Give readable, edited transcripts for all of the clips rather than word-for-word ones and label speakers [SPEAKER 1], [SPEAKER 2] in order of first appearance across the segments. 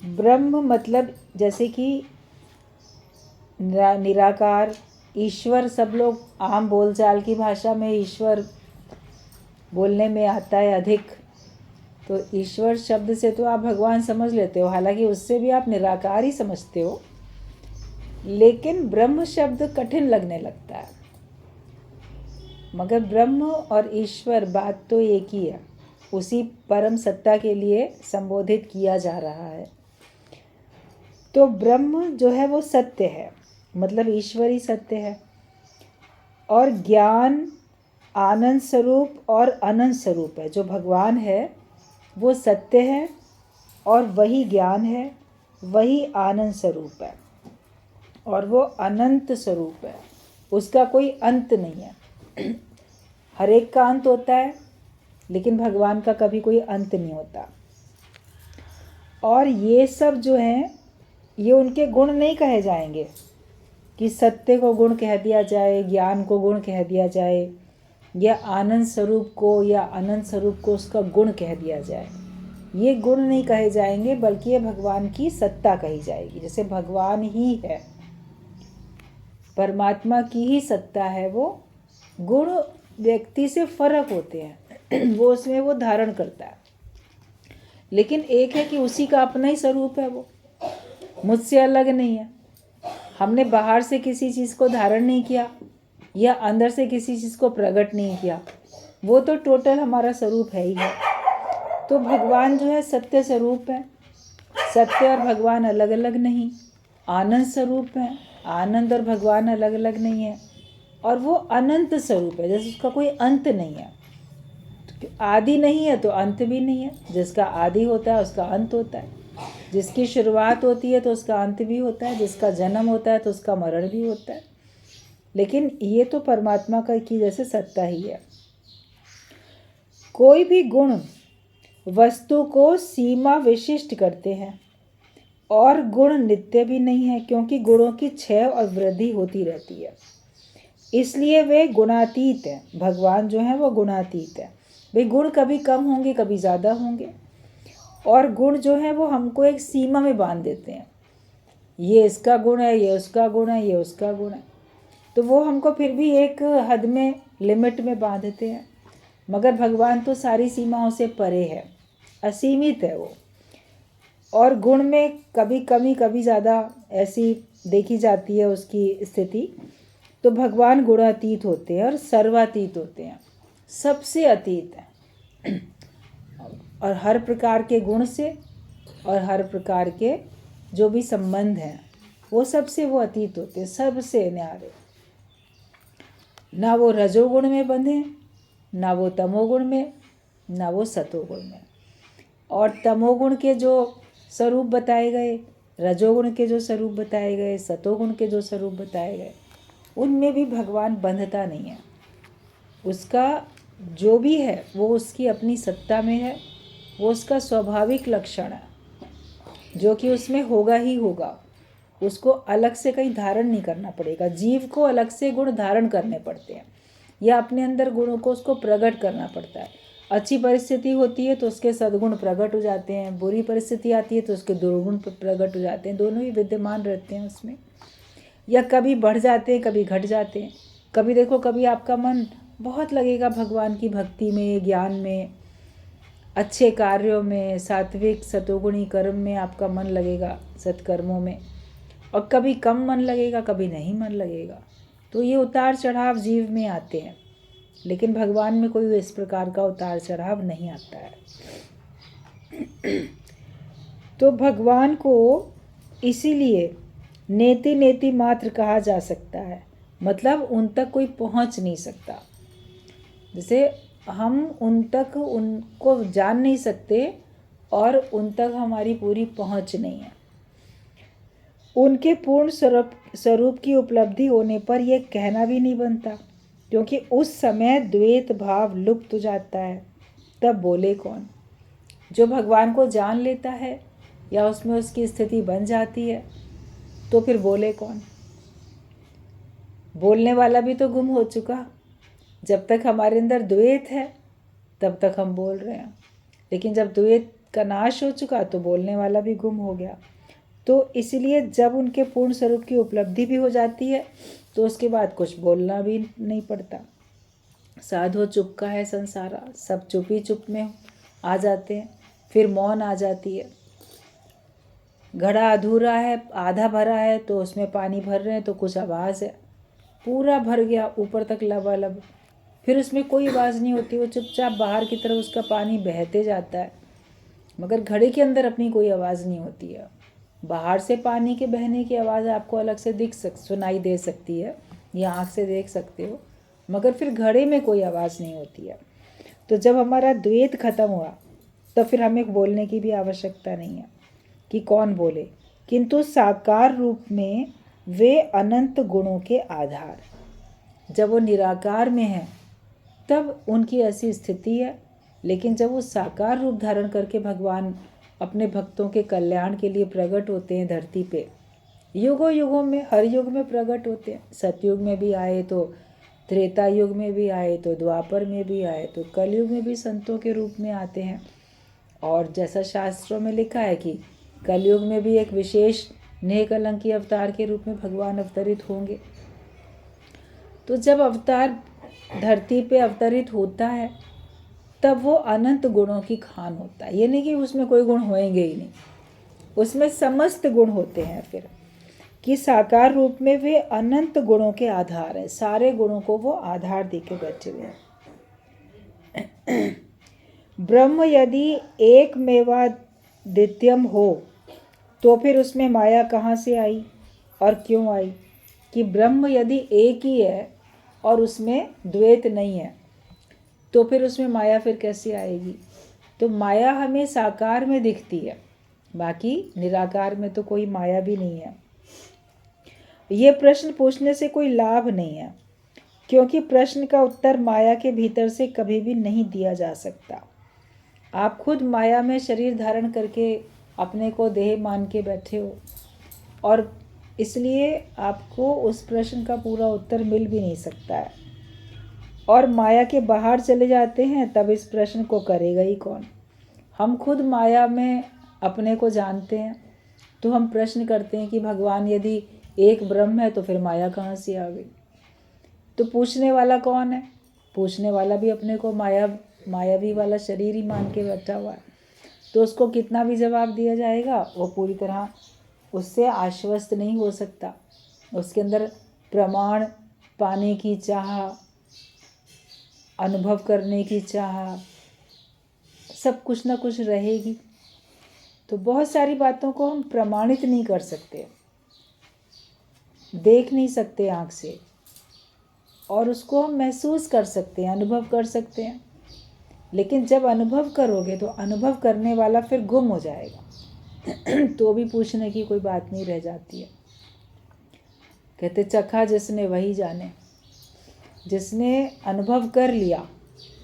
[SPEAKER 1] ब्रह्म मतलब जैसे कि निराकार, ईश्वर, सब लोग आम बोलचाल की भाषा में ईश्वर बोलने में आता है अधिक। तो ईश्वर शब्द से तो आप भगवान समझ लेते हो, हालांकि उससे भी आप निराकार ही समझते हो, लेकिन ब्रह्म शब्द कठिन लगने लगता है। मगर ब्रह्म और ईश्वर बात तो एक ही है, उसी परम सत्ता के लिए संबोधित किया जा रहा है। तो ब्रह्म जो है वो सत्य है, मतलब ईश्वर ही सत्य है। और ज्ञान आनंद स्वरूप और अनंत स्वरूप है। जो भगवान है वो सत्य है और वही ज्ञान है, वही आनंद स्वरूप है और वो अनंत स्वरूप है, उसका कोई अंत नहीं है। हर एक का अंत होता है, लेकिन भगवान का कभी कोई अंत नहीं होता। और ये सब जो हैं ये उनके गुण नहीं कहे जाएंगे कि सत्य को गुण कह दिया जाए, ज्ञान को गुण कह दिया जाए, या आनंद स्वरूप को या अनंत स्वरूप को उसका गुण कह दिया जाए। ये गुण नहीं कहे जाएंगे, बल्कि ये भगवान की सत्ता कही जाएगी। जैसे भगवान ही है, परमात्मा की ही सत्ता है वो। गुण व्यक्ति से फर्क होते हैं वो उसमें वो धारण करता है, लेकिन एक है कि उसी का अपना ही स्वरूप है, वो मुझसे अलग नहीं है। हमने बाहर से किसी चीज़ को धारण नहीं किया या अंदर से किसी चीज़ को प्रकट नहीं किया, वो तो टोटल हमारा स्वरूप है ही है। तो भगवान जो है सत्य स्वरूप है, सत्य और भगवान अलग अलग नहीं। आनंद स्वरूप है, आनंद और भगवान अलग अलग नहीं है। और वो अनंत स्वरूप है, जैसे उसका कोई अंत नहीं है। आदि नहीं है तो अंत भी नहीं है। जिसका आदि होता है उसका अंत होता है, जिसकी शुरुआत होती है तो उसका अंत भी होता है, जिसका जन्म होता है तो उसका मरण भी होता है। लेकिन ये तो परमात्मा का की जैसे सत्ता ही है। कोई भी गुण वस्तु को सीमा विशिष्ट करते हैं, और गुण नित्य भी नहीं है, क्योंकि गुणों की क्षय और वृद्धि होती रहती है, इसलिए वे गुणातीत है। भगवान जो है वो गुणातीत है। भाई गुण कभी कम होंगे, कभी ज़्यादा होंगे, और गुण जो है वो हमको एक सीमा में बांध देते हैं। ये इसका गुण है, ये उसका गुण है, ये उसका गुण है, तो वो हमको फिर भी एक हद में, लिमिट में बांधते हैं। मगर भगवान तो सारी सीमाओं से परे है, असीमित है वो। और गुण में कभी कमी कभी ज़्यादा ऐसी देखी जाती है उसकी स्थिति। तो भगवान गुणातीत होते हैं और सर्वातीत होते हैं, सबसे अतीत हैं। और हर प्रकार के गुण से और हर प्रकार के जो भी संबंध हैं वो सबसे वो अतीत होते हैं, सबसे न्यारे। ना वो रजोगुण में बंधे, ना वो तमोगुण में, ना वो सतोगुण में। और तमोगुण के जो स्वरूप बताए गए, रजोगुण के जो स्वरूप बताए गए, सतोगुण के जो स्वरूप बताए गए, उनमें भी भगवान बंधता नहीं है। उसका जो भी है वो उसकी अपनी सत्ता में है, वो उसका स्वाभाविक लक्षण है, जो कि उसमें होगा ही होगा। उसको अलग से कहीं धारण नहीं करना पड़ेगा। जीव को अलग से गुण धारण करने पड़ते हैं, या अपने अंदर गुणों को उसको प्रकट करना पड़ता है। अच्छी परिस्थिति होती है तो उसके सद्गुण प्रकट हो जाते हैं, बुरी परिस्थिति आती है तो उसके दुर्गुण प्रकट हो जाते हैं। दोनों ही विद्यमान रहते हैं उसमें, या कभी बढ़ जाते हैं, कभी घट जाते हैं। कभी देखो, कभी आपका मन बहुत लगेगा भगवान की भक्ति में, ज्ञान में, अच्छे कार्यों में, सात्विक सतोगुणी कर्म में आपका मन लगेगा, सत्कर्मों में। और कभी कम मन लगेगा, कभी नहीं मन लगेगा। तो ये उतार चढ़ाव जीव में आते हैं, लेकिन भगवान में कोई इस प्रकार का उतार चढ़ाव नहीं आता है। तो भगवान को इसीलिए नेति नेति मात्र कहा जा सकता है, मतलब उन तक कोई पहुंच नहीं सकता। जैसे हम उन तक उनको जान नहीं सकते और उन तक हमारी पूरी पहुंच नहीं है। उनके पूर्ण स्वरूप की उपलब्धि होने पर यह कहना भी नहीं बनता, क्योंकि उस समय द्वैत भाव लुप्त हो जाता है। तब बोले कौन? जो भगवान को जान लेता है या उसमें उसकी स्थिति बन जाती है, तो फिर बोले कौन? बोलने वाला भी तो गुम हो चुका। जब तक हमारे अंदर द्वैत है तब तक हम बोल रहे हैं, लेकिन जब द्वैत का नाश हो चुका तो बोलने वाला भी गुम हो गया। तो इसलिए जब उनके पूर्ण स्वरूप की उपलब्धि भी हो जाती है तो उसके बाद कुछ बोलना भी नहीं पड़ता। साधो चुप का है संसारा, सब चुप ही चुप में आ जाते हैं। फिर मौन आ जाती है। घड़ा अधूरा है, आधा भरा है तो उसमें पानी भर रहे हैं तो कुछ आवाज़ है, पूरा भर गया ऊपर तक लबालब, फिर उसमें कोई आवाज़ नहीं होती, वो चुपचाप बाहर की तरफ उसका पानी बहते जाता है, मगर घड़े के अंदर अपनी कोई आवाज़ नहीं होती है। बाहर से पानी के बहने की आवाज़ आपको अलग से सुनाई दे सकती है या आँख से देख सकते हो, मगर फिर घड़े में कोई आवाज़ नहीं होती है। तो जब हमारा द्वैत खत्म हुआ तो फिर हमें बोलने की भी आवश्यकता नहीं है कि कौन बोले, किंतु साकार रूप में वे अनंत गुणों के आधार, जब वो निराकार में है तब उनकी ऐसी स्थिति है। लेकिन जब वो साकार रूप धारण करके भगवान अपने भक्तों के कल्याण के लिए प्रकट होते हैं धरती पे, युगों युगों में हर युग में प्रकट होते हैं। सतयुग में भी आए तो त्रेता युग में भी आए तो द्वापर में भी आए तो कलयुग में भी संतों के रूप में आते हैं। और जैसा शास्त्रों में लिखा है कि कलयुग में भी एक विशेष नेह कलंकी अवतार के रूप में भगवान अवतरित होंगे। तो जब अवतार धरती पे अवतरित होता है तब वो अनंत गुणों की खान होता है। ये नहीं कि उसमें कोई गुण होएंगे ही नहीं, उसमें समस्त गुण होते हैं। फिर कि साकार रूप में वे अनंत गुणों के आधार है, सारे गुणों को वो आधार देके बैठे हुए हैं। ब्रह्म यदि एक मेवाद्वितीयम हो तो फिर उसमें माया कहाँ से आई और क्यों आई? कि ब्रह्म यदि एक ही है और उसमें द्वैत नहीं है तो फिर उसमें माया फिर कैसे आएगी? तो माया हमें साकार में दिखती है, बाकी निराकार में तो कोई माया भी नहीं है। ये प्रश्न पूछने से कोई लाभ नहीं है, क्योंकि प्रश्न का उत्तर माया के भीतर से कभी भी नहीं दिया जा सकता। आप खुद माया में शरीर धारण करके अपने को देह मान के बैठे हो और इसलिए आपको उस प्रश्न का पूरा उत्तर मिल भी नहीं सकता है। और माया के बाहर चले जाते हैं तब इस प्रश्न को करेगा ही कौन? हम खुद माया में अपने को जानते हैं तो हम प्रश्न करते हैं कि भगवान यदि एक ब्रह्म है तो फिर माया कहाँ से आ गई? तो पूछने वाला कौन है? पूछने वाला भी अपने को मायावी वाला शरीर ही मान के बैठा हुआ है। तो उसको कितना भी जवाब दिया जाएगा वो पूरी तरह उससे आश्वस्त नहीं हो सकता। उसके अंदर प्रमाण पाने की चाह, अनुभव करने की चाह, सब कुछ ना कुछ रहेगी। तो बहुत सारी बातों को हम प्रमाणित नहीं कर सकते, देख नहीं सकते आँख से, और उसको हम महसूस कर सकते हैं, अनुभव कर सकते हैं। लेकिन जब अनुभव करोगे तो अनुभव करने वाला फिर गुम हो जाएगा तो भी पूछने की कोई बात नहीं रह जाती है। कहते चखा जिसने वही जाने। जिसने अनुभव कर लिया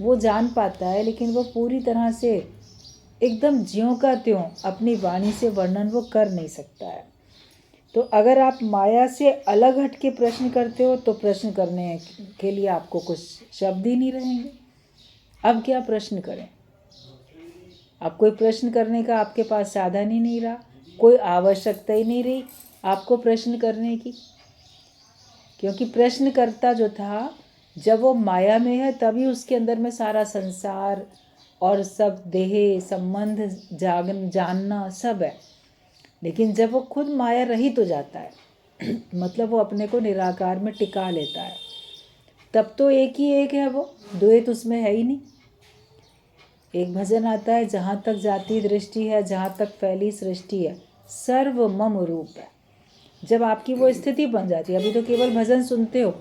[SPEAKER 1] वो जान पाता है, लेकिन वो पूरी तरह से एकदम ज्यों का त्यों अपनी वाणी से वर्णन वो कर नहीं सकता है। तो अगर आप माया से अलग हट के प्रश्न करते हो तो प्रश्न करने के लिए आपको कुछ शब्द ही नहीं रहेंगे। अब क्या प्रश्न करें? अब कोई प्रश्न करने का आपके पास साधन ही नहीं रहा, कोई आवश्यकता ही नहीं रही आपको प्रश्न करने की। क्योंकि प्रश्नकर्ता जो था जब वो माया में है तभी उसके अंदर में सारा संसार और सब देह संबंध जानना सब है। लेकिन जब वो खुद माया रहित हो जाता है मतलब वो अपने को निराकार में टिका लेता है, तब तो एक ही एक है, वो द्वैत उसमें है ही नहीं। एक भजन आता है, जहाँ तक जाती दृष्टि है, जहाँ तक फैली सृष्टि है, सर्व मम रूप है। जब आपकी वो स्थिति बन जाती है, अभी तो केवल भजन सुनते हो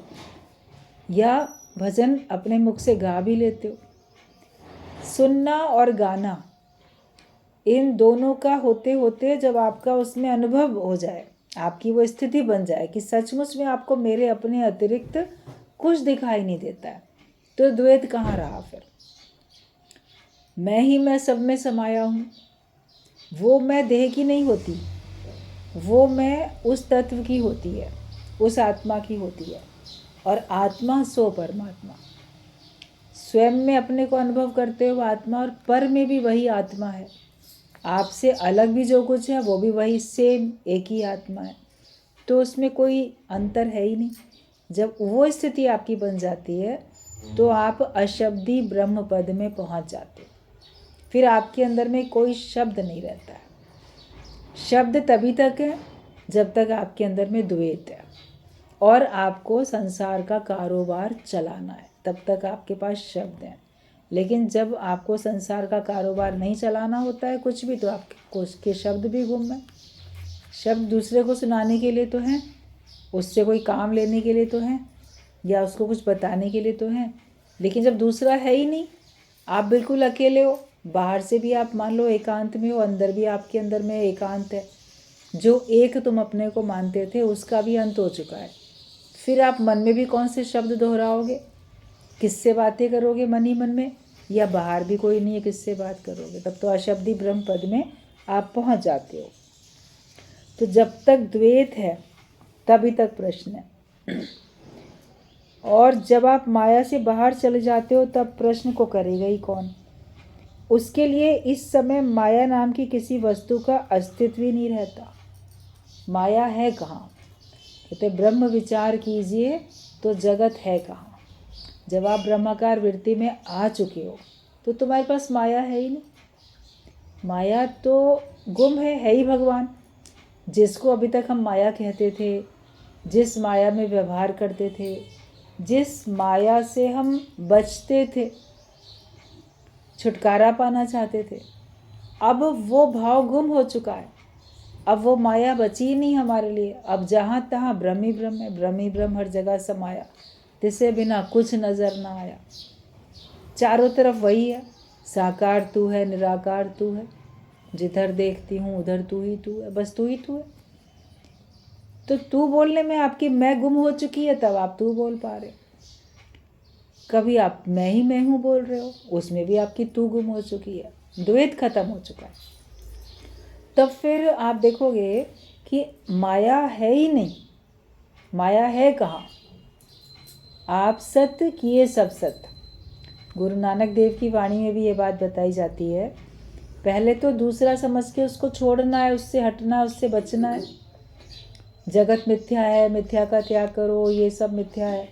[SPEAKER 1] या भजन अपने मुख से गा भी लेते हो, सुनना और गाना इन दोनों का होते होते जब आपका उसमें अनुभव हो जाए, आपकी वो स्थिति बन जाए कि सचमुच में आपको मेरे अपने अतिरिक्त कुछ दिखाई नहीं देता है, तो द्वैत कहाँ रहा फिर? मैं ही मैं सब में समाया हूँ। वो मैं देह की नहीं होती, वो मैं उस तत्व की होती है, उस आत्मा की होती है। और आत्मा सो परमात्मा, स्वयं में अपने को अनुभव करते हो आत्मा, और पर में भी वही आत्मा है। आपसे अलग भी जो कुछ है वो भी वही सेम एक ही आत्मा है, तो उसमें कोई अंतर है ही नहीं। जब वो स्थिति आपकी बन जाती है तो आप अशब्दी ब्रह्म पद में पहुंच जाते हो। फिर आपके अंदर में कोई शब्द नहीं रहता है। शब्द तभी तक है जब तक आपके अंदर में द्वैत है और आपको संसार का कारोबार चलाना है, तब तक आपके पास शब्द हैं। लेकिन जब आपको संसार का कारोबार नहीं चलाना होता है कुछ भी, तो आपके उसके शब्द भी गुम है। शब्द दूसरे को सुनाने के लिए तो हैं, उससे कोई काम लेने के लिए तो हैं, या उसको कुछ बताने के लिए तो हैं। लेकिन जब दूसरा है ही नहीं, आप बिल्कुल अकेले हो, बाहर से भी आप मान लो एकांत में हो, अंदर भी आपके अंदर में एकांत है। जो एक तुम अपने को मानते थे उसका भी अंत हो चुका है। फिर आप मन में भी कौन से शब्द दोहराओगे? किससे बातें करोगे मन ही मन में? या बाहर भी कोई नहीं है, किससे बात करोगे? तब तो अशब्दी ब्रह्म पद में आप पहुंच जाते हो। तो जब तक द्वैत है तभी तक प्रश्न है, और जब आप माया से बाहर चले जाते हो तब प्रश्न को करेगा ही कौन? उसके लिए इस समय माया नाम की किसी वस्तु का अस्तित्व ही नहीं रहता। माया है कहाँ? कहते ब्रह्म विचार कीजिए तो जगत है कहाँ। जब आप ब्रह्माकार वृत्ति में आ चुके हो तो तुम्हारे पास माया है ही नहीं। माया तो गुम है ही भगवान। जिसको अभी तक हम माया कहते थे, जिस माया में व्यवहार करते थे, जिस माया से हम बचते थे, छुटकारा पाना चाहते थे, अब वो भाव गुम हो चुका है। अब वो माया बची ही नहीं हमारे लिए। अब जहाँ तहाँ ब्रह्म ही ब्रह्म है, ब्रह्म ही ब्रह्म हर जगह समाया, जिससे बिना कुछ नज़र ना आया। चारों तरफ वही है, साकार तू है, निराकार तू है, जिधर देखती हूँ उधर तू ही तू है, बस तू ही तू है। तो तू बोलने में आपकी मैं गुम हो चुकी है, तब आप तू बोल पा रहे हो। कभी आप मैं ही मैं हूँ बोल रहे हो, उसमें भी आपकी तू गुम हो चुकी है, द्वैत खत्म हो चुका है। तब फिर आप देखोगे कि माया है ही नहीं। माया है कहाँ? आप सत्य किए सब सत्य। गुरु नानक देव की वाणी में भी ये बात बताई जाती है। पहले तो दूसरा समझ के उसको छोड़ना है, उससे हटना है, उससे बचना है। जगत मिथ्या है, मिथ्या का त्याग करो, ये सब मिथ्या है,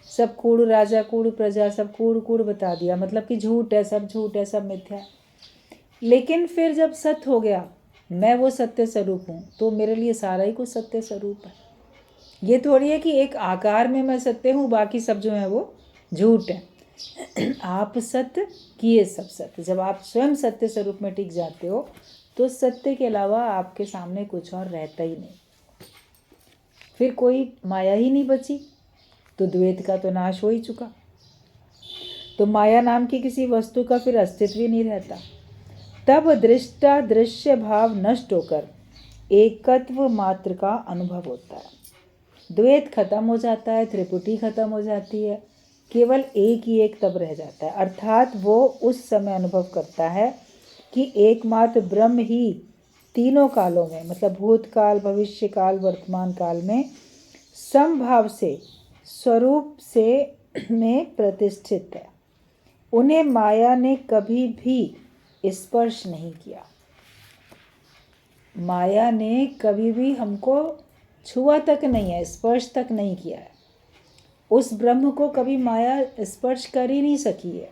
[SPEAKER 1] सब कूड़, राजा कूड़, प्रजा सब कूड़ कूड़ बता दिया, मतलब कि झूठ है, सब झूठ है, सब मिथ्या है। लेकिन फिर जब सत्य हो गया, मैं वो सत्य स्वरूप हूँ, तो मेरे लिए सारा ही कुछ सत्य स्वरूप है। ये थोड़ी है कि एक आकार में मैं सत्य हूँ, बाकी सब जो है वो झूठ है। आप सत्य किए सब सत्य। जब आप स्वयं सत्य स्वरूप में टिक जाते हो तो सत्य के अलावा आपके सामने कुछ और रहता ही नहीं। फिर कोई माया ही नहीं बची, तो द्वैत का तो नाश हो ही चुका। तो माया नाम की किसी वस्तु का फिर अस्तित्व ही नहीं रहता। तब दृष्टा दृश्य भाव नष्ट होकर एकत्व मात्र का अनुभव होता है। द्वैत खत्म हो जाता है, त्रिपुटी खत्म हो जाती है, केवल एक ही एक तब रह जाता है। अर्थात वो उस समय अनुभव करता है कि एकमात्र ब्रह्म ही तीनों कालों में, मतलब भूतकाल, भविष्य काल, वर्तमान काल में समभाव से, स्वरूप से में प्रतिष्ठित है। उन्हें माया ने कभी भी स्पर्श नहीं किया। माया ने कभी भी हमको छुआ तक नहीं है, स्पर्श तक नहीं किया है। उस ब्रह्म को कभी माया स्पर्श कर ही नहीं सकी है।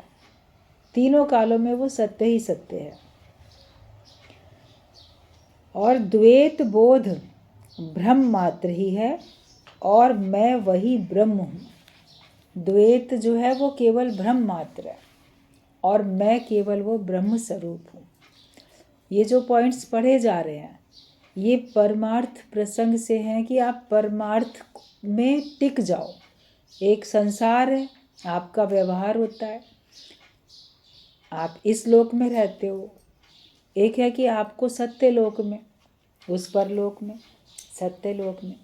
[SPEAKER 1] तीनों कालों में वो सत्य ही सत्य है। और द्वैत बोध ब्रह्म मात्र ही है, और मैं वही ब्रह्म हूँ। द्वैत जो है वो केवल ब्रह्म मात्र है, और मैं केवल वो ब्रह्म स्वरूप हूँ। ये जो पॉइंट्स पढ़े जा रहे हैं ये परमार्थ प्रसंग से हैं कि आप परमार्थ में टिक जाओ। एक संसार है, आपका व्यवहार होता है, आप इस लोक में रहते हो। एक है कि आपको सत्य लोक में, उस परलोक में, सत्य लोक में,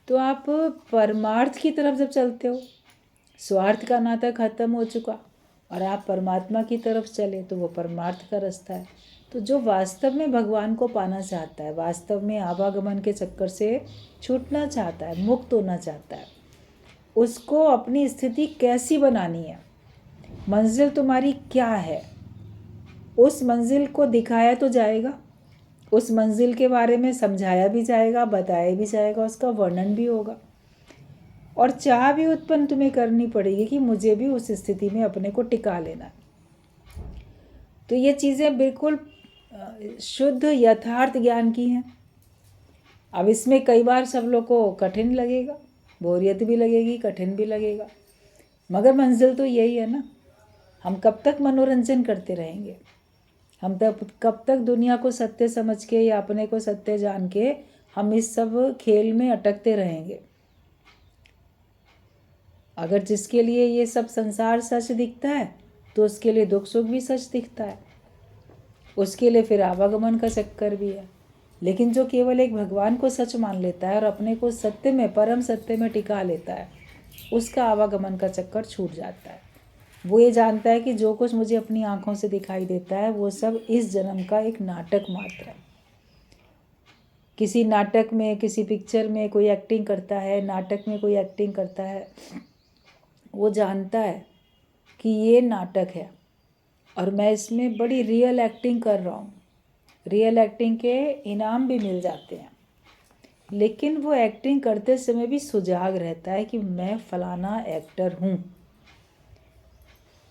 [SPEAKER 1] तो आप परमार्थ की तरफ जब चलते हो, स्वार्थ का नाता खत्म हो चुका और आप परमात्मा की तरफ चले, तो वो परमार्थ का रास्ता है। तो जो वास्तव में भगवान को पाना चाहता है, वास्तव में आवागमन के चक्कर से छूटना चाहता है, मुक्त होना चाहता है, उसको अपनी स्थिति कैसी बनानी है, मंजिल तुम्हारी क्या है, उस मंजिल को दिखाया तो जाएगा, उस मंजिल के बारे में समझाया भी जाएगा, बताया भी जाएगा, उसका वर्णन भी होगा, और चाह भी उत्पन्न तुम्हें करनी पड़ेगी कि मुझे भी उस स्थिति में अपने को टिका लेना। तो ये चीज़ें बिल्कुल शुद्ध यथार्थ ज्ञान की हैं। अब इसमें कई बार सब लोग को कठिन लगेगा, बोरियत भी लगेगी, कठिन भी लगेगा, मगर मंजिल तो यही है ना। हम कब तक मनोरंजन करते रहेंगे? हम कब तक दुनिया को सत्य समझ के या अपने को सत्य जान के हम इस सब खेल में अटकते रहेंगे? अगर जिसके लिए ये सब संसार सच दिखता है तो उसके लिए दुख सुख भी सच दिखता है, उसके लिए फिर आवागमन का चक्कर भी है। लेकिन जो केवल एक भगवान को सच मान लेता है और अपने को सत्य में, परम सत्य में टिका लेता है, उसका आवागमन का चक्कर छूट जाता है। वो ये जानता है कि जो कुछ मुझे अपनी आँखों से दिखाई देता है वो सब इस जन्म का एक नाटक मात्र है। किसी नाटक में, किसी पिक्चर में कोई एक्टिंग करता है, नाटक में कोई एक्टिंग करता है, वो जानता है कि ये नाटक है और मैं इसमें बड़ी रियल एक्टिंग कर रहा हूँ। रियल एक्टिंग के इनाम भी मिल जाते हैं, लेकिन वो एक्टिंग करते समय भी सुजाग रहता है कि मैं फलाना एक्टर हूँ।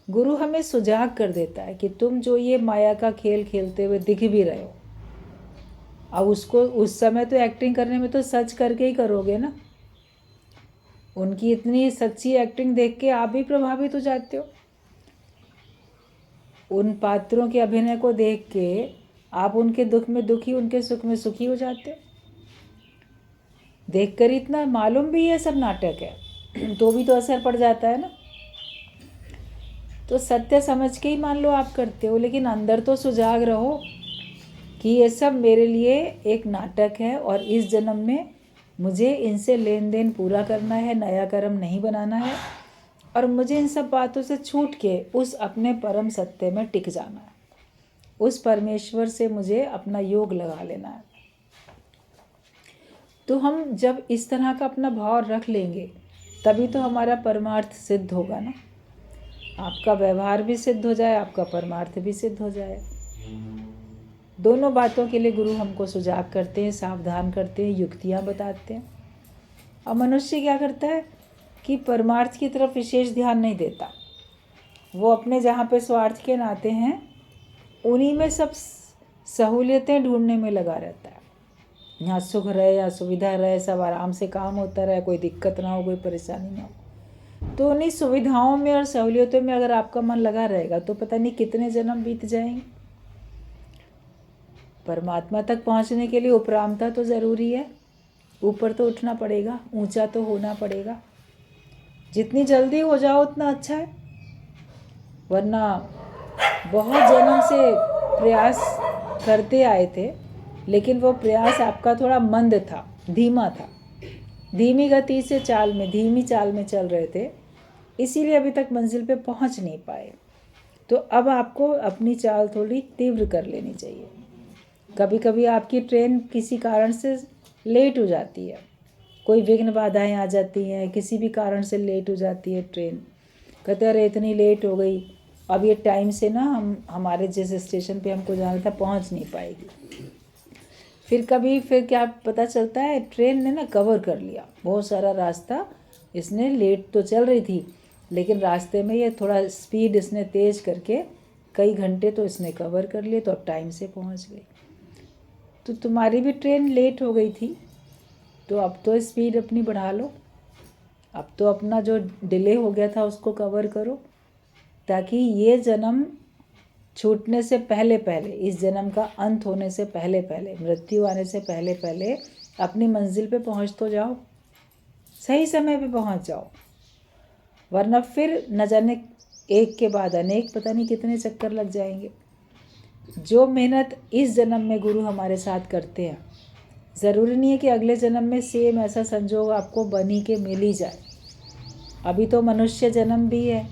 [SPEAKER 1] गुरु हमें सुजाग कर देता है कि तुम जो ये माया का खेल खेलते हुए दिख भी रहे हो, अब उसको उस समय तो एक्टिंग करने में तो सच करके ही करोगे ना। उनकी इतनी सच्ची एक्टिंग देख के आप भी प्रभावित हो जाते हो। उन पात्रों के अभिनय को देख के आप उनके दुख में दुखी, उनके सुख में सुखी हो जाते हो। देखकर इतना मालूम भी है सब नाटक है तो भी तो असर पड़ जाता है ना। तो सत्य समझ के ही मान लो आप करते हो, लेकिन अंदर तो सुजाग रहो कि ये सब मेरे लिए एक नाटक है और इस जन्म में मुझे इनसे लेन देन पूरा करना है, नया कर्म नहीं बनाना है, और मुझे इन सब बातों से छूट के उस अपने परम सत्य में टिक जाना है। उस परमेश्वर से मुझे अपना योग लगा लेना है। तो हम जब इस तरह का अपना भाव रख लेंगे तभी तो हमारा परमार्थ सिद्ध होगा ना। आपका व्यवहार भी सिद्ध हो जाए, आपका परमार्थ भी सिद्ध हो जाए। दोनों बातों के लिए गुरु हमको सुजाग करते हैं, सावधान करते हैं, युक्तियाँ बताते हैं। और मनुष्य क्या करता है कि परमार्थ की तरफ विशेष ध्यान नहीं देता। वो अपने जहाँ पे स्वार्थ के नाते हैं उन्हीं में सब सहूलियतें ढूंढने में लगा रहता है। यहाँ सुख रहे या सुविधा रहे, सब आराम से काम होता रहे, कोई दिक्कत ना हो, कोई परेशानी ना हो। तो उन्हीं सुविधाओं में और सहूलियतों में अगर आपका मन लगा रहेगा तो पता नहीं कितने जन्म बीत जाएंगे। परमात्मा तक पहुंचने के लिए उपरामता तो ज़रूरी है, ऊपर तो उठना पड़ेगा, ऊंचा तो होना पड़ेगा। जितनी जल्दी हो जाओ उतना अच्छा है, वरना बहुत जन्म से प्रयास करते आए थे लेकिन वो प्रयास आपका थोड़ा मंद था, धीमा था, धीमी गति से चाल में, धीमी चाल में चल रहे थे, इसीलिए अभी तक मंजिल पे पहुंच नहीं पाए। तो अब आपको अपनी चाल थोड़ी तीव्र कर लेनी चाहिए। कभी कभी आपकी ट्रेन किसी कारण से लेट हो जाती है, कोई विघ्न बाधाएं आ जाती हैं, किसी भी कारण से लेट हो जाती है ट्रेन। कहते अरे इतनी लेट हो गई, अब ये टाइम से ना हमारे जिस स्टेशन पे हमको जाना था पहुंच नहीं पाएगी। फिर क्या पता चलता है ट्रेन ने ना कवर कर लिया बहुत सारा रास्ता। इसने लेट तो चल रही थी लेकिन रास्ते में ये थोड़ा स्पीड इसने तेज़ करके कई घंटे तो इसने कवर कर लिए, तो अब टाइम से पहुंच गई। तो तुम्हारी भी ट्रेन लेट हो गई थी, तो अब तो स्पीड अपनी बढ़ा लो, अब तो अपना जो डिले हो गया था उसको कवर करो, ताकि ये जन्म छूटने से पहले पहले, इस जन्म का अंत होने से पहले पहले, मृत्यु आने से पहले पहले अपनी मंजिल पे पहुंच तो जाओ, सही समय पे पहुंच जाओ। वरना फिर न जाने एक के बाद अनेक, पता नहीं कितने चक्कर लग जाएंगे। जो मेहनत इस जन्म में गुरु हमारे साथ करते हैं, ज़रूरी नहीं है कि अगले जन्म में सेम ऐसा संजोग आपको बनी के मिल ही जाए। अभी तो मनुष्य जन्म भी है,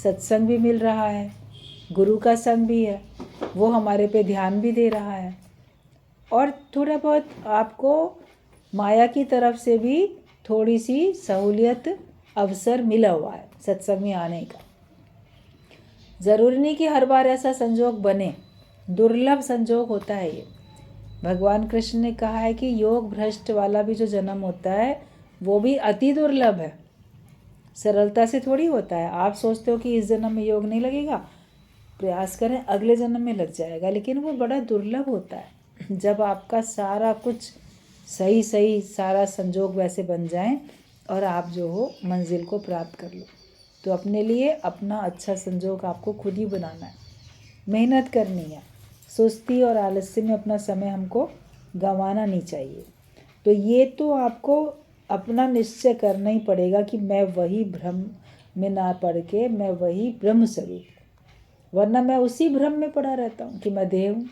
[SPEAKER 1] सत्संग भी मिल रहा है, गुरु का संग भी है, वो हमारे पे ध्यान भी दे रहा है, और थोड़ा बहुत आपको माया की तरफ से भी थोड़ी सी सहूलियत, अवसर मिला हुआ है सत्संग में आने का। ज़रूरी नहीं कि हर बार ऐसा संजोग बने दुर्लभ संजोग होता है ये। भगवान कृष्ण ने कहा है कि योग भ्रष्ट वाला भी जो जन्म होता है वो भी अति दुर्लभ है, सरलता से थोड़ी होता है। आप सोचते हो कि इस जन्म में योग नहीं लगेगा, प्रयास करें अगले जन्म में लग जाएगा, लेकिन वो बड़ा दुर्लभ होता है जब आपका सारा कुछ सही सही सारा संजोग वैसे बन जाएं और आप जो हो मंजिल को प्राप्त कर लो। तो अपने लिए अपना अच्छा संजोग आपको खुद ही बनाना है, मेहनत करनी है। सुस्ती और आलस्य में अपना समय हमको गंवाना नहीं चाहिए। तो ये तो आपको अपना निश्चय करना ही पड़ेगा कि मैं वही भ्रम में ना पड़ के मैं वही ब्रह्म स्वरूप, वरना मैं उसी भ्रम में पड़ा रहता हूँ कि मैं देह हूँ।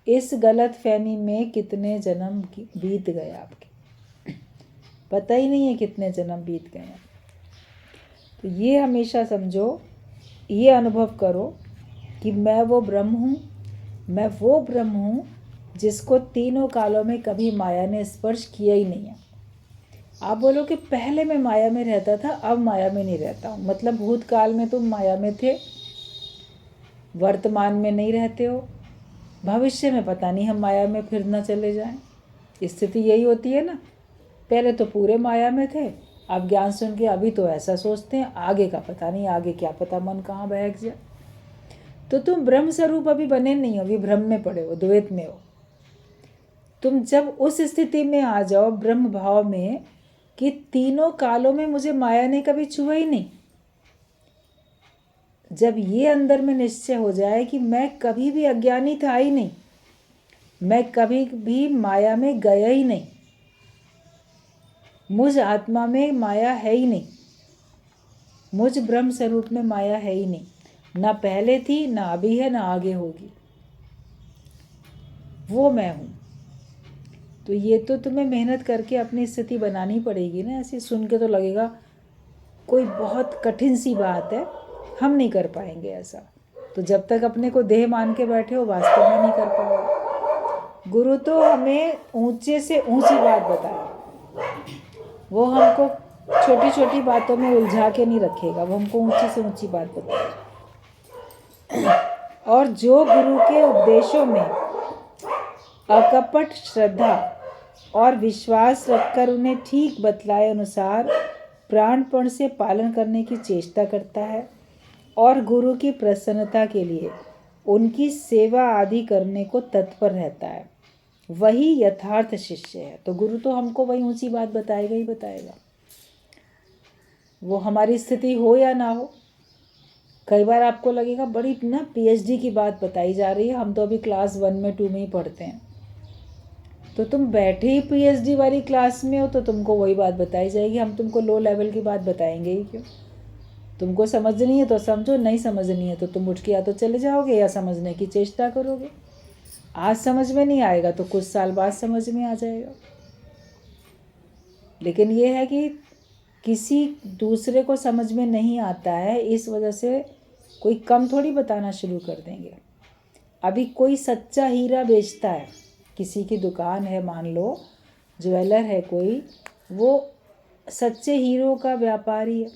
[SPEAKER 1] इस गलत फहमी में कितने जन्म बीत गए आपके, पता ही नहीं है कितने जन्म बीत गए हैं। तो ये हमेशा समझो, ये अनुभव करो कि मैं वो ब्रह्म हूँ, मैं वो ब्रह्म हूँ जिसको तीनों कालों में कभी माया ने स्पर्श किया ही नहीं है। आप बोलो कि पहले मैं माया में रहता था, अब माया में नहीं रहता हूँ, मतलब भूतकाल में तुम माया में थे, वर्तमान में नहीं रहते हो, भविष्य में पता नहीं हम माया में फिर ना चले जाएं। स्थिति यही होती है ना, पहले तो पूरे माया में थे, अब ज्ञान सुन के अभी तो ऐसा सोचते हैं, आगे का पता नहीं, आगे क्या पता मन कहाँ बहक जाए। तो तुम ब्रह्म स्वरूप अभी बने नहीं हो, अभी भ्रम में पड़े हो, द्वैत में हो। तुम जब उस स्थिति में आ जाओ ब्रह्म भाव में कि तीनों कालों में मुझे माया ने कभी छुआ ही नहीं, जब ये अंदर में निश्चय हो जाए कि मैं कभी भी अज्ञानी था ही नहीं, मैं कभी भी माया में गया ही नहीं, मुझ आत्मा में माया है ही नहीं, मुझ ब्रह्म स्वरूप में माया है ही नहीं, ना पहले थी, ना अभी है, ना आगे होगी, वो मैं हूँ। तो ये तो तुम्हें मेहनत करके अपनी स्थिति बनानी पड़ेगी ना। ऐसे सुन के तो लगेगा कोई बहुत कठिन सी बात है, हम नहीं कर पाएंगे ऐसा। तो जब तक अपने को देह मान के बैठे हो वास्तव में नहीं कर पाओगे। गुरु तो हमें ऊंचे से ऊंची बात बताए, वो हमको छोटी छोटी बातों में उलझा के नहीं रखेगा, वो हमको ऊंची से ऊंची बात बताएगा। और जो गुरु के उपदेशों में अकपट श्रद्धा और विश्वास रखकर उन्हें ठीक बतलाए अनुसार प्राणपण से पालन करने की चेष्टा करता है और गुरु की प्रसन्नता के लिए उनकी सेवा आदि करने को तत्पर रहता है, वही यथार्थ शिष्य है। तो गुरु तो हमको वही ऊंची बात बताएगा ही बताएगा, वो हमारी स्थिति हो या ना हो। कई बार आपको लगेगा बड़ी ना पीएचडी की बात बताई जा रही है, हम तो अभी क्लास 1 में 2 में ही पढ़ते हैं। तो तुम बैठे ही पीएचडी वाली क्लास में हो तो तुमको वही बात बताई जाएगी, हम तुमको लो लेवल की बात बताएंगे ही क्यों। तुमको समझनी है तो समझो, नहीं समझनी है तो तुम उठ के या तो चले जाओगे या समझने की चेष्टा करोगे। आज समझ में नहीं आएगा तो कुछ साल बाद समझ में आ जाएगा। लेकिन ये है कि किसी दूसरे को समझ में नहीं आता है, इस वजह से कोई कम थोड़ी बताना शुरू कर देंगे। अभी कोई सच्चा हीरा बेचता है, किसी की दुकान है, मान लो ज्वेलर है कोई, वो सच्चे हीरो का व्यापारी है।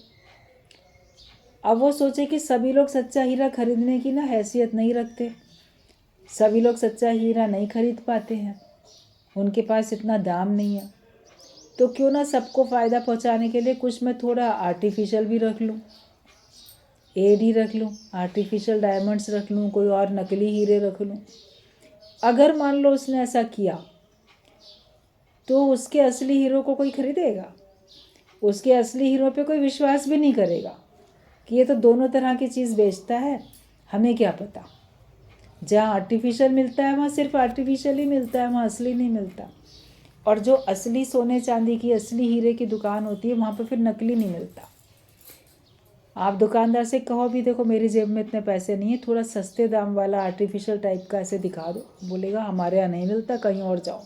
[SPEAKER 1] अब वो सोचे कि सभी लोग सच्चा हीरा खरीदने की ना हैसियत नहीं रखते, सभी लोग सच्चा हीरा नहीं खरीद पाते हैं, उनके पास इतना दाम नहीं है, तो क्यों ना सबको फ़ायदा पहुंचाने के लिए कुछ मैं थोड़ा आर्टिफिशियल भी रख लूँ, एडी रख लूँ, आर्टिफिशियल डायमंड्स रख लूँ, कोई और नकली हीरे रख लूँ। अगर मान लो उसने ऐसा किया तो उसके असली हीरो को कोई खरीदेगा? उसके असली हीरो पे कोई विश्वास भी नहीं करेगा कि ये तो दोनों तरह की चीज़ बेचता है, हमें क्या पता। जहाँ आर्टिफिशियल मिलता है वहाँ सिर्फ आर्टिफिशियल ही मिलता है, वहाँ असली नहीं मिलता। और जो असली सोने चांदी की, असली हीरे की दुकान होती है वहाँ पे फिर नकली नहीं मिलता। आप दुकानदार से कहो भी देखो मेरी जेब में इतने पैसे नहीं है, थोड़ा सस्ते दाम वाला आर्टिफिशियल टाइप का ऐसे दिखा दो, बोलेगा हमारे यहाँ नहीं मिलता, कहीं और जाओ,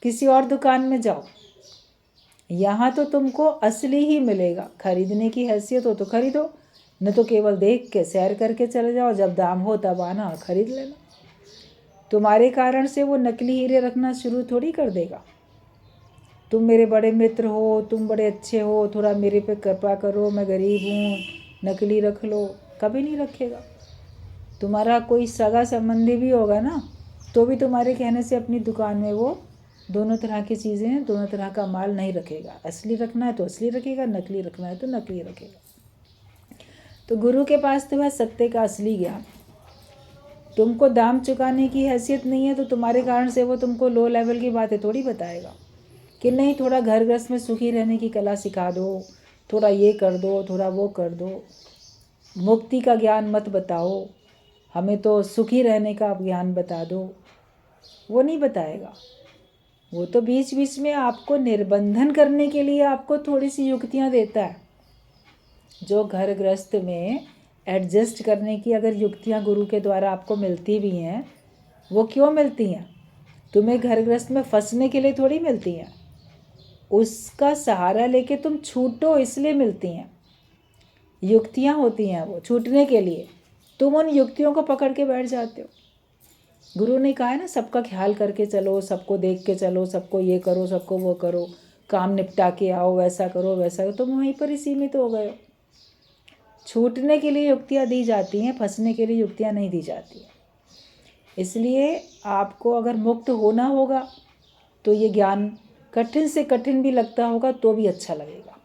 [SPEAKER 1] किसी और दुकान में जाओ, यहाँ तो तुमको असली ही मिलेगा। खरीदने की हैसियत हो तो खरीदो, न तो केवल देख के सैर करके चले जाओ, जब दाम हो तब आना और ख़रीद लेना। तुम्हारे कारण से वो नकली हीरे रखना शुरू थोड़ी कर देगा। तुम मेरे बड़े मित्र हो, तुम बड़े अच्छे हो, थोड़ा मेरे पे कृपा करो, मैं गरीब हूँ, नकली रख लो, कभी नहीं रखेगा। तुम्हारा कोई सगा संबंधी भी होगा ना, तो भी तुम्हारे कहने से अपनी दुकान में वो दोनों तरह की चीज़ें, दोनों तरह का माल नहीं रखेगा। असली रखना है तो असली रखेगा, नकली रखना है तो नकली रखेगा। तो गुरु के पास तो है सत्य का असली ज्ञान। तुमको दाम चुकाने की हैसियत नहीं है तो तुम्हारे कारण से वो तुमको लो लेवल की बातें थोड़ी बताएगा कि नहीं थोड़ा घर गृहस्थ में सुखी रहने की कला सिखा दो, थोड़ा ये कर दो, थोड़ा वो कर दो, मुक्ति का ज्ञान मत बताओ, हमें तो सुखी रहने का ज्ञान बता दो। वो नहीं बताएगा। वो तो बीच बीच में आपको निर्बंधन करने के लिए आपको थोड़ी सी युक्तियाँ देता है। जो घर गृहस्थ में एडजस्ट करने की अगर युक्तियाँ गुरु के द्वारा आपको मिलती भी हैं, वो क्यों मिलती हैं? तुम्हें घर गृहस्थ में फंसने के लिए थोड़ी मिलती हैं। उसका सहारा लेके तुम छूटो इसलिए मिलती हैं। युक्तियाँ होती हैं वो छूटने के लिए, तुम उन युक्तियों को पकड़ के बैठ जाते हो। गुरु ने कहा है ना, सबका ख्याल करके चलो, सबको देख के चलो, सबको ये करो, सबको वो करो, काम निपटा के आओ, वैसा करो वैसा करो। तुम वहीं पर ही सीमित हो गए हो। छूटने के लिए युक्तियाँ दी जाती हैं, फंसने के लिए युक्तियाँ नहीं दी जाती हैं। इसलिए आपको अगर मुक्त होना होगा तो ये ज्ञान कठिन से कठिन भी लगता होगा तो भी अच्छा लगेगा।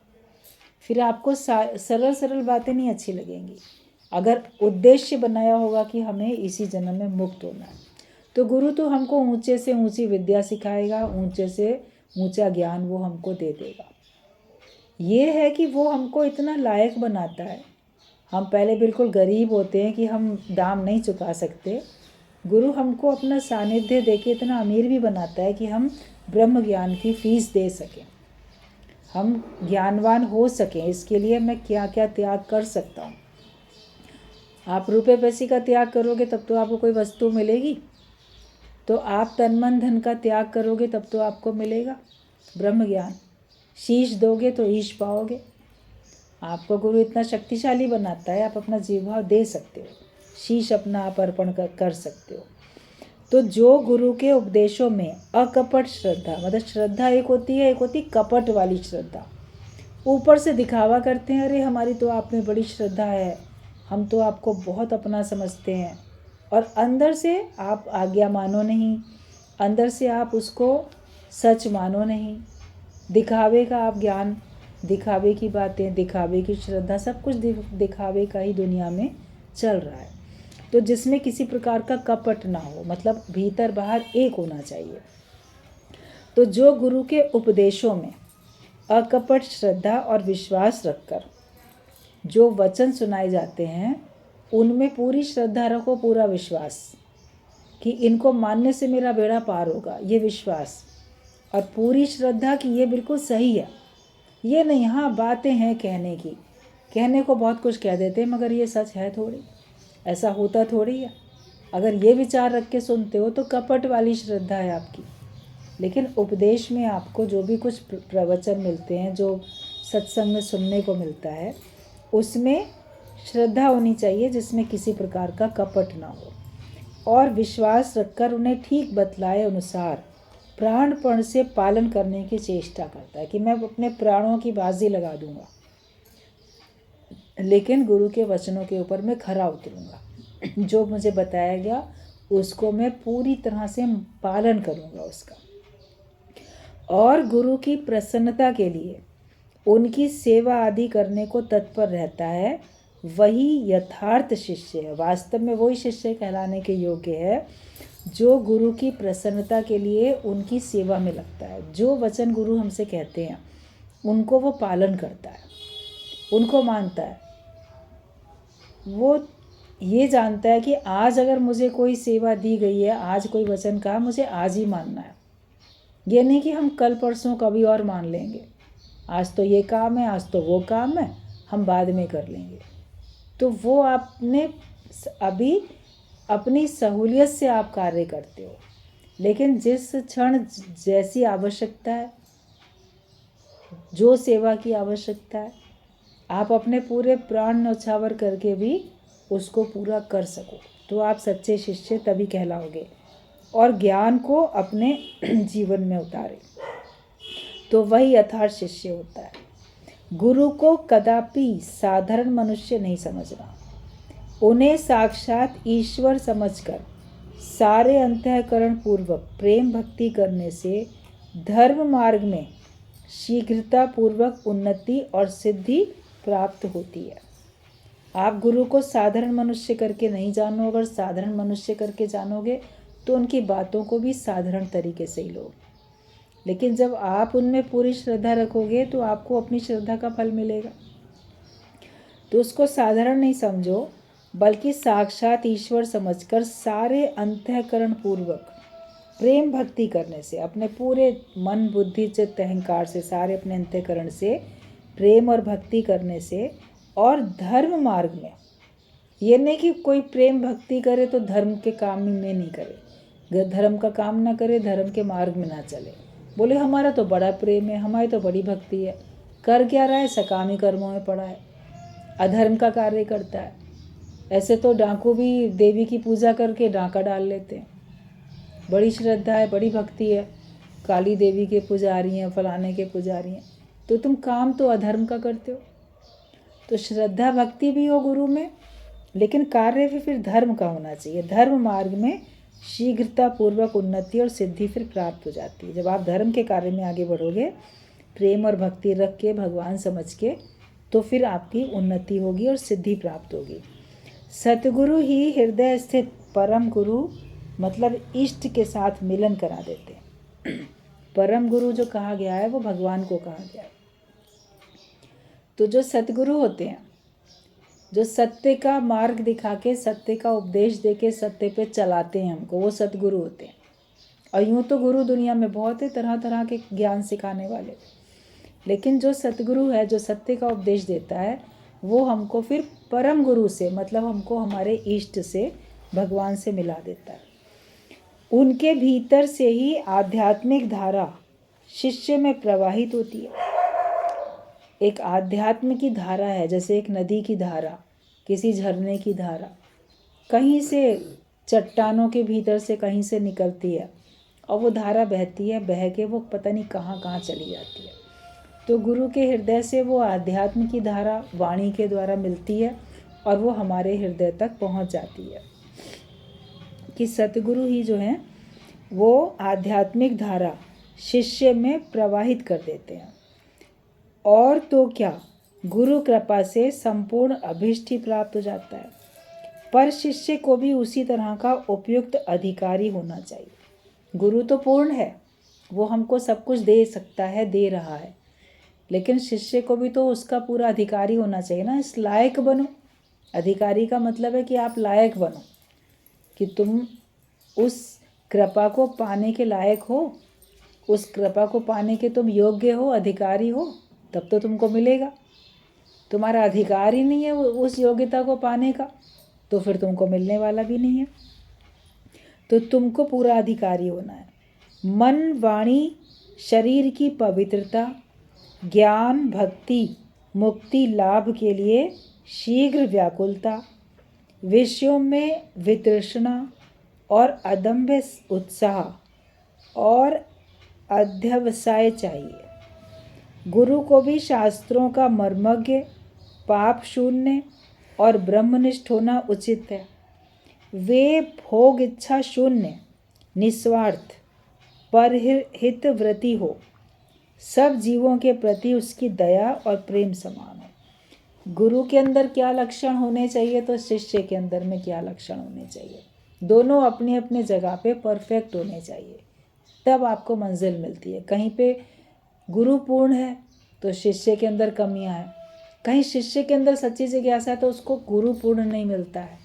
[SPEAKER 1] फिर आपको सरल सरल बातें नहीं अच्छी लगेंगी। अगर उद्देश्य बनाया होगा कि हमें इसी जन्म में मुक्त होना है, तो गुरु तो हमको ऊंचे से ऊंची विद्या सिखाएगा, ऊंचे से ऊंचा ज्ञान वो हमको दे देगा। ये है कि वो हमको इतना लायक बनाता है। हम पहले बिल्कुल गरीब होते हैं कि हम दाम नहीं चुका सकते। गुरु हमको अपना सानिध्य देके इतना अमीर भी बनाता है कि हम ब्रह्म ज्ञान की फीस दे सकें, हम ज्ञानवान हो सकें। इसके लिए मैं क्या क्या त्याग कर सकता हूँ। आप रुपए पैसे का त्याग करोगे तब तो आपको कोई वस्तु मिलेगी, तो आप तन मन धन का त्याग करोगे तब तो आपको मिलेगा ब्रह्म ज्ञान। शीश दोगे तो ईश पाओगे। आपको गुरु इतना शक्तिशाली बनाता है, आप अपना जीवभाव दे सकते हो, शीश अपना आप अर्पण कर सकते हो। तो जो गुरु के उपदेशों में अकपट श्रद्धा, मतलब श्रद्धा एक होती है, एक होती कपट वाली श्रद्धा। ऊपर से दिखावा करते हैं, अरे हमारी तो आप में बड़ी श्रद्धा है, हम तो आपको बहुत अपना समझते हैं, और अंदर से आप आज्ञा मानो नहीं, अंदर से आप उसको सच मानो नहीं। दिखावे का आप ज्ञान, दिखावे की बातें, दिखावे की श्रद्धा, सब कुछ दिखावे का ही दुनिया में चल रहा है। तो जिसमें किसी प्रकार का कपट ना हो, मतलब भीतर बाहर एक होना चाहिए। तो जो गुरु के उपदेशों में अकपट श्रद्धा और विश्वास रखकर जो वचन सुनाए जाते हैं, उनमें पूरी श्रद्धा रखो, पूरा विश्वास कि इनको मानने से मेरा बेड़ा पार होगा, ये विश्वास, और पूरी श्रद्धा कि ये बिल्कुल सही है। ये नहीं हाँ बातें हैं कहने की, कहने को बहुत कुछ कह देते हैं मगर ये सच है थोड़ी, ऐसा होता थोड़ी है। अगर ये विचार रख के सुनते हो तो कपट वाली श्रद्धा है आपकी। लेकिन उपदेश में आपको जो भी कुछ प्रवचन मिलते हैं, जो सत्संग में सुनने को मिलता है, उसमें श्रद्धा होनी चाहिए जिसमें किसी प्रकार का कपट ना हो, और विश्वास रखकर उन्हें ठीक बतलाए अनुसार प्राणपण से पालन करने की चेष्टा करता है कि मैं अपने प्राणों की बाजी लगा दूंगा, लेकिन गुरु के वचनों के ऊपर मैं खरा उतरूंगा। जो मुझे बताया गया उसको मैं पूरी तरह से पालन करूंगा उसका, और गुरु की प्रसन्नता के लिए उनकी सेवा आदि करने को तत्पर रहता है। वही यथार्थ शिष्य है। वास्तव में वही शिष्य कहलाने के योग्य है जो गुरु की प्रसन्नता के लिए उनकी सेवा में लगता है। जो वचन गुरु हमसे कहते हैं उनको वो पालन करता है, उनको मानता है। वो ये जानता है कि आज अगर मुझे कोई सेवा दी गई है, आज कोई वचन कहा, मुझे आज ही मानना है। ये नहीं कि हम कल परसों कभी और मान लेंगे, आज तो ये काम है, आज तो वो काम है, हम बाद में कर लेंगे। तो वो आपने अभी अपनी सहूलियत से आप कार्य करते हो, लेकिन जिस क्षण जैसी आवश्यकता है, जो सेवा की आवश्यकता है, आप अपने पूरे प्राण न्यौछावर करके भी उसको पूरा कर सको, तो आप सच्चे शिष्य तभी कहलाओगे और ज्ञान को अपने जीवन में उतारे, तो वही यथार्थ शिष्य होता है। गुरु को कदापि साधारण मनुष्य नहीं समझना। उन्हें साक्षात ईश्वर समझकर सारे अंतःकरण पूर्वक प्रेम भक्ति करने से धर्म मार्ग में शीघ्रता पूर्वक उन्नति और सिद्धि प्राप्त होती है। आप गुरु को साधारण मनुष्य करके नहीं जानो। अगर साधारण मनुष्य करके जानोगे तो उनकी बातों को भी साधारण तरीके से ही लो, लेकिन जब आप उनमें पूरी श्रद्धा रखोगे तो आपको अपनी श्रद्धा का फल मिलेगा। तो उसको साधारण नहीं समझो, बल्कि साक्षात ईश्वर समझकर सारे अंतःकरण पूर्वक प्रेम भक्ति करने से, अपने पूरे मन बुद्धि चित्त अहंकार से, सारे अपने अंतःकरण से प्रेम और भक्ति करने से, और धर्म मार्ग में, ये नहीं कि कोई प्रेम भक्ति करे तो धर्म के काम में नहीं करे, धर्म का काम ना करे, धर्म के मार्ग में ना चले, बोले हमारा तो बड़ा प्रेम है, हमारी तो बड़ी भक्ति है, कर क्या रहा है, सकामी कर्मों में पड़ा है, अधर्म का कार्य करता है। ऐसे तो डाकू भी देवी की पूजा करके डाका डाल लेते हैं, बड़ी श्रद्धा है, बड़ी भक्ति है, काली देवी के पुजारी हैं, फलाने के पुजारी हैं, तो तुम काम तो अधर्म का करते हो। तो श्रद्धा भक्ति भी हो गुरु में, लेकिन कार्य भी फिर धर्म का होना चाहिए। धर्म मार्ग में शीघ्रता पूर्वक उन्नति और सिद्धि फिर प्राप्त हो जाती है। जब आप धर्म के कार्य में आगे बढ़ोगे, प्रेम और भक्ति रख के, भगवान समझ के, तो फिर आपकी उन्नति होगी और सिद्धि प्राप्त होगी। सतगुरु ही हृदय स्थित परम गुरु, मतलब इष्ट के साथ मिलन करा देते हैं। परम गुरु जो कहा गया है वो भगवान को कहा गया है। तो जो सतगुरु होते हैं, जो सत्य का मार्ग दिखा के, सत्य का उपदेश दे के सत्य पे चलाते हैं हमको, वो सतगुरु होते हैं। और यूँ तो गुरु दुनिया में बहुत है, तरह तरह के ज्ञान सिखाने वाले, लेकिन जो सतगुरु है, जो सत्य का उपदेश देता है, वो हमको फिर परम गुरु से, मतलब हमको हमारे इष्ट से, भगवान से मिला देता है। उनके भीतर से ही आध्यात्मिक धारा शिष्य में प्रवाहित होती है। एक आध्यात्म की धारा है, जैसे एक नदी की धारा, किसी झरने की धारा, कहीं से चट्टानों के भीतर से कहीं से निकलती है, और वो धारा बहती है, बह के वो पता नहीं कहाँ कहाँ चली जाती है। तो गुरु के हृदय से वो आध्यात्म की धारा वाणी के द्वारा मिलती है, और वो हमारे हृदय तक पहुँच जाती है। कि सतगुरु ही जो हैं वो आध्यात्मिक धारा शिष्य में प्रवाहित कर देते हैं। और तो क्या, गुरु कृपा से संपूर्ण अभीष्ट ही प्राप्त हो जाता है। पर शिष्य को भी उसी तरह का उपयुक्त अधिकारी होना चाहिए। गुरु तो पूर्ण है, वो हमको सब कुछ दे सकता है, दे रहा है, लेकिन शिष्य को भी तो उसका पूरा अधिकारी होना चाहिए ना। इस लायक बनो। अधिकारी का मतलब है कि आप लायक बनो, कि तुम उस कृपा को पाने के लायक हो, उस कृपा को पाने के तुम योग्य हो, अधिकारी हो, तब तो तुमको मिलेगा। तुम्हारा अधिकार ही नहीं है उस योग्यता को पाने का, तो फिर तुमको मिलने वाला भी नहीं है। तो तुमको पूरा अधिकारी होना है। मन वाणी शरीर की पवित्रता, ज्ञान भक्ति मुक्ति लाभ के लिए शीघ्र व्याकुलता, विषयों में वितृष्णा और अदम्य उत्साह और अध्यवसाय चाहिए। गुरु को भी शास्त्रों का मर्मज्ञ, पाप शून्य और ब्रह्मनिष्ठ होना उचित है। वे भोग इच्छा शून्य, निस्वार्थ, परहित व्रती हो, सब जीवों के प्रति उसकी दया और प्रेम समान हो। गुरु के अंदर क्या लक्षण होने चाहिए, तो शिष्य के अंदर में क्या लक्षण होने चाहिए। दोनों अपने अपने जगह पे परफेक्ट होने चाहिए, तब आपको मंजिल मिलती है। कहीं पे गुरु पूर्ण है तो शिष्य के अंदर कमियां हैं, कहीं शिष्य के अंदर सच्ची जिज्ञासा है तो उसको गुरु पूर्ण नहीं मिलता है।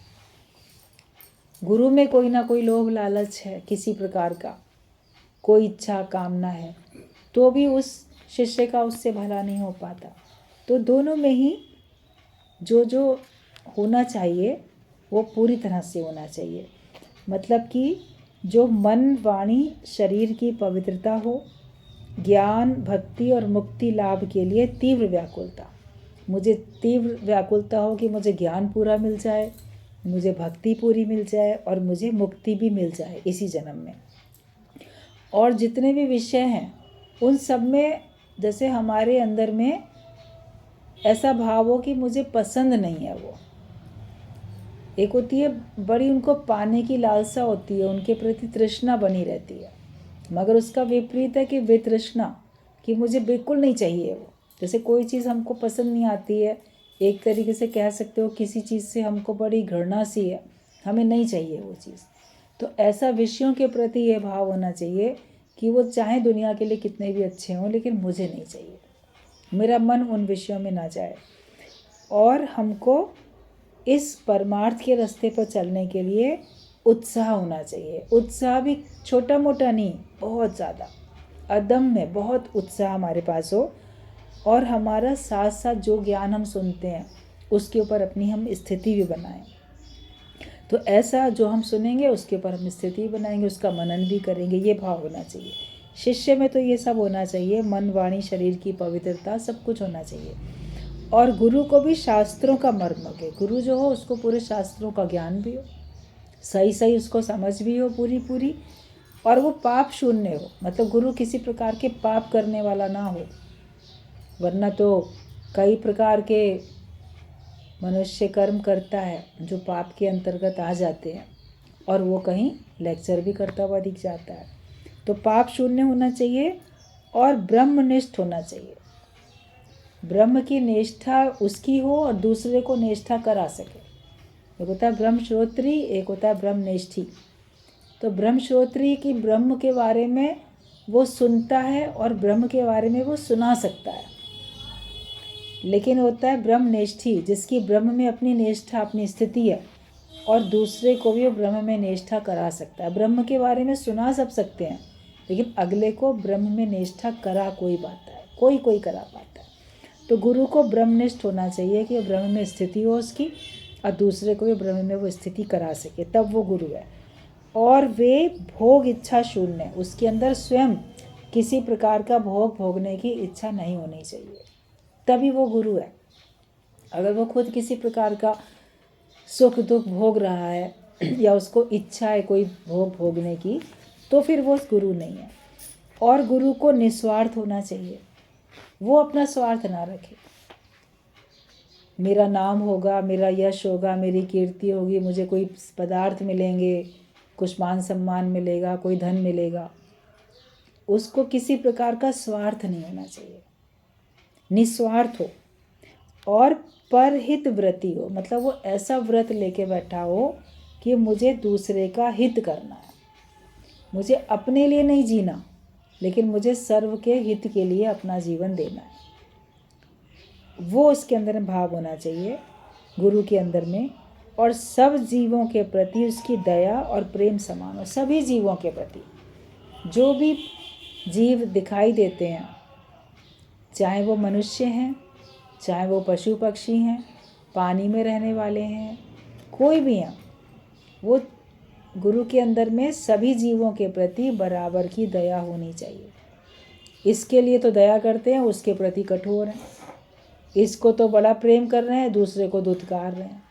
[SPEAKER 1] गुरु में कोई ना कोई लोभ लालच है, किसी प्रकार का कोई इच्छा कामना है, तो भी उस शिष्य का उससे भला नहीं हो पाता। तो दोनों में ही जो जो होना चाहिए वो पूरी तरह से होना चाहिए। मतलब कि जो मन वाणी शरीर की पवित्रता हो, ज्ञान भक्ति और मुक्ति लाभ के लिए तीव्र व्याकुलता। मुझे तीव्र व्याकुलता हो कि मुझे ज्ञान पूरा मिल जाए, मुझे भक्ति पूरी मिल जाए और मुझे मुक्ति भी मिल जाए इसी जन्म में। और जितने भी विषय हैं उन सब में जैसे हमारे अंदर में ऐसा भाव हो कि मुझे पसंद नहीं है वो, एक होती है बड़ी उनको पाने की लालसा होती है, उनके प्रति तृष्णा बनी रहती है, मगर उसका विपरीत है कि वितृष्णा, कि मुझे बिल्कुल नहीं चाहिए वो। जैसे कोई चीज़ हमको पसंद नहीं आती है, एक तरीके से कह सकते हो किसी चीज़ से हमको बड़ी घृणा सी है, हमें नहीं चाहिए वो चीज़। तो ऐसा विषयों के प्रति ये भाव होना चाहिए कि वो चाहे दुनिया के लिए कितने भी अच्छे हों, लेकिन मुझे नहीं चाहिए, मेरा मन उन विषयों में ना जाए। और हमको इस परमार्थ के रास्ते पर चलने के लिए उत्साह होना चाहिए। उत्साह भी छोटा मोटा नहीं, बहुत ज़्यादा अदम्य, बहुत उत्साह हमारे पास हो, और हमारा साथ साथ जो ज्ञान हम सुनते हैं उसके ऊपर अपनी हम स्थिति भी बनाएं। तो ऐसा जो हम सुनेंगे उसके ऊपर हम स्थिति बनाएंगे, उसका मनन भी करेंगे, ये भाव होना चाहिए। शिष्य में तो ये सब होना चाहिए, मन वाणी शरीर की पवित्रता सब कुछ होना चाहिए। और गुरु को भी शास्त्रों का मर्म के, गुरु जो हो उसको पूरे शास्त्रों का ज्ञान भी हो, सही सही उसको समझ भी हो पूरी पूरी, और वो पाप शून्य हो, मतलब गुरु किसी प्रकार के पाप करने वाला ना हो। वरना तो कई प्रकार के मनुष्य कर्म करता है जो पाप के अंतर्गत आ जाते हैं, और वो कहीं लेक्चर भी करता हुआ दिख जाता है। तो पाप शून्य होना चाहिए और ब्रह्मनिष्ठ होना चाहिए। ब्रह्म की निष्ठा उसकी हो और दूसरे को निष्ठा करा सके। एक होता है ब्रह्मश्रोत्री, एक होता है ब्रह्मनिष्ठी। तो ब्रह्मश्रोत्री की ब्रह्म के बारे में वो सुनता है और ब्रह्म के बारे में वो सुना सकता है। लेकिन होता है ब्रह्मनिष्ठी, जिसकी ब्रह्म में अपनी निष्ठा, अपनी स्थिति है, और दूसरे को भी वो ब्रह्म में निष्ठा करा सकता है। ब्रह्म के बारे में सुना सब सकते हैं, लेकिन अगले को ब्रह्म में निष्ठा करा कोई पाता है, कोई कोई करा पाता है। तो गुरु को ब्रह्मनिष्ठ होना चाहिए कि ब्रह्म में स्थिति हो उसकी, और दूसरे को भी ब्रह्म में वो स्थिति करा सके, तब वो गुरु है। और वे भोग इच्छा शून्य, उसके अंदर स्वयं किसी प्रकार का भोग भोगने की इच्छा नहीं होनी चाहिए, तभी वो गुरु है। अगर वो खुद किसी प्रकार का सुख दुख भोग रहा है या उसको इच्छा है कोई भोग भोगने की, तो फिर वो गुरु नहीं है। और गुरु को निस्वार्थ होना चाहिए, वो अपना स्वार्थ ना रखे। मेरा नाम होगा, मेरा यश होगा, मेरी कीर्ति होगी, मुझे कोई पदार्थ मिलेंगे, कुछ मान सम्मान मिलेगा, कोई धन मिलेगा, उसको किसी प्रकार का स्वार्थ नहीं होना चाहिए। निस्वार्थ हो और परहित व्रती हो, मतलब वो ऐसा व्रत लेके बैठा हो कि मुझे दूसरे का हित करना है, मुझे अपने लिए नहीं जीना, लेकिन मुझे सर्व के हित के लिए अपना जीवन देना है। वो उसके अंदर भाव होना चाहिए गुरु के अंदर में। और सब जीवों के प्रति उसकी दया और प्रेम समान हो। सभी जीवों के प्रति, जो भी जीव दिखाई देते हैं, चाहे वो मनुष्य हैं, चाहे वो पशु पक्षी हैं, पानी में रहने वाले हैं, कोई भी हैं, वो गुरु के अंदर में सभी जीवों के प्रति बराबर की दया होनी चाहिए। इसके लिए तो दया करते हैं, उसके प्रति कठोर हैं, इसको तो बड़ा प्रेम कर रहे हैं, दूसरे को दुत्कार रहे हैं,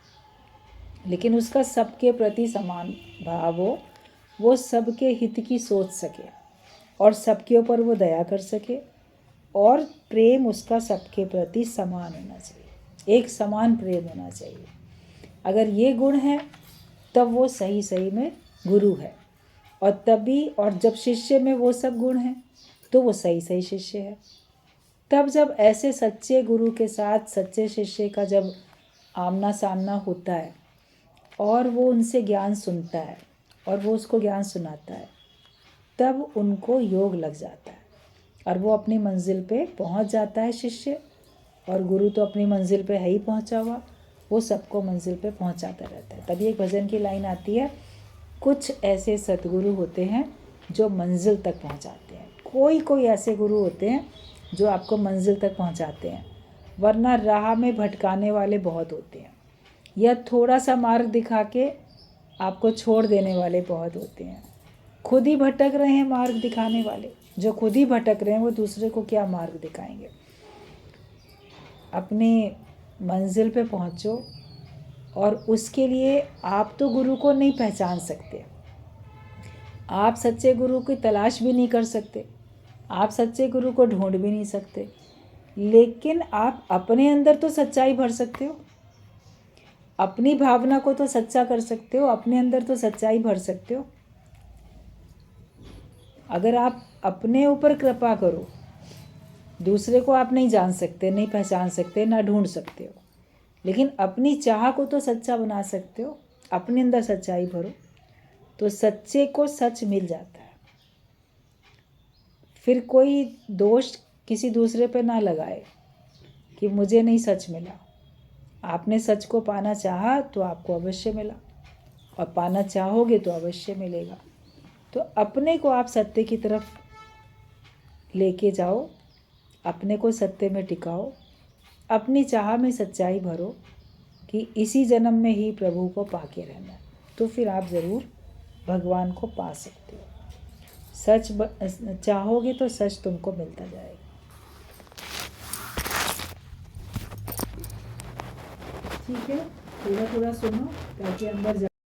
[SPEAKER 1] लेकिन उसका सबके प्रति समान भाव हो, वो सबके हित की सोच सके और सबके ऊपर वो दया कर सके, और प्रेम उसका सबके प्रति समान होना चाहिए, एक समान प्रेम होना चाहिए। अगर ये गुण है तब वो सही सही में गुरु है, और तभी, और जब शिष्य में वो सब गुण हैं तो वो सही सही शिष्य है। तब जब ऐसे सच्चे गुरु के साथ सच्चे शिष्य का जब आमना सामना होता है और वो उनसे ज्ञान सुनता है और वो उसको ज्ञान सुनाता है, तब उनको योग लग जाता है और वो अपनी मंजिल पे पहुंच जाता है शिष्य। और गुरु तो अपनी मंजिल पे है ही पहुंचा हुआ, वो सबको मंजिल पे पहुंचाता रहता है। तभी एक भजन की लाइन आती है, कुछ ऐसे सतगुरु होते हैं जो मंजिल तक पहुंचाते हैं। कोई कोई ऐसे गुरु होते हैं जो आपको मंजिल तक पहुंचाते हैं, वरना राह में भटकाने वाले बहुत होते हैं, या थोड़ा सा मार्ग दिखा के आपको छोड़ देने वाले बहुत होते हैं। खुद ही भटक रहे हैं मार्ग दिखाने वाले, जो खुद ही भटक रहे हैं वो दूसरे को क्या मार्ग दिखाएंगे। अपने मंजिल पे पहुंचो, और उसके लिए आप तो गुरु को नहीं पहचान सकते, आप सच्चे गुरु की तलाश भी नहीं कर सकते, आप सच्चे गुरु को ढूंढ भी नहीं सकते, लेकिन आप अपने अंदर तो सच्चाई भर सकते हो। अपनी भावना को तो सच्चा कर सकते हो, अपने अंदर तो सच्चाई भर सकते हो। अगर आप अपने ऊपर कृपा करो, दूसरे को आप नहीं जान सकते, नहीं पहचान सकते, ना ढूंढ सकते हो, लेकिन अपनी चाह को तो सच्चा बना सकते हो। अपने अंदर सच्चाई भरो तो सच्चे को सच मिल जाता है। फिर कोई दोष किसी दूसरे पे ना लगाए कि मुझे नहीं सच मिला। आपने सच को पाना चाहा तो आपको अवश्य मिला, और पाना चाहोगे तो अवश्य मिलेगा। तो अपने को आप सत्य की तरफ लेके जाओ, अपने को सत्य में टिकाओ, अपनी चाह में सच्चाई भरो कि इसी जन्म में ही प्रभु को पाके रहना, तो फिर आप ज़रूर भगवान को पा सकते हो। सच चाहोगे तो सच तुमको मिलता जाएगा। ठीक है, थोड़ा थोड़ा सुनो ताकि अंदर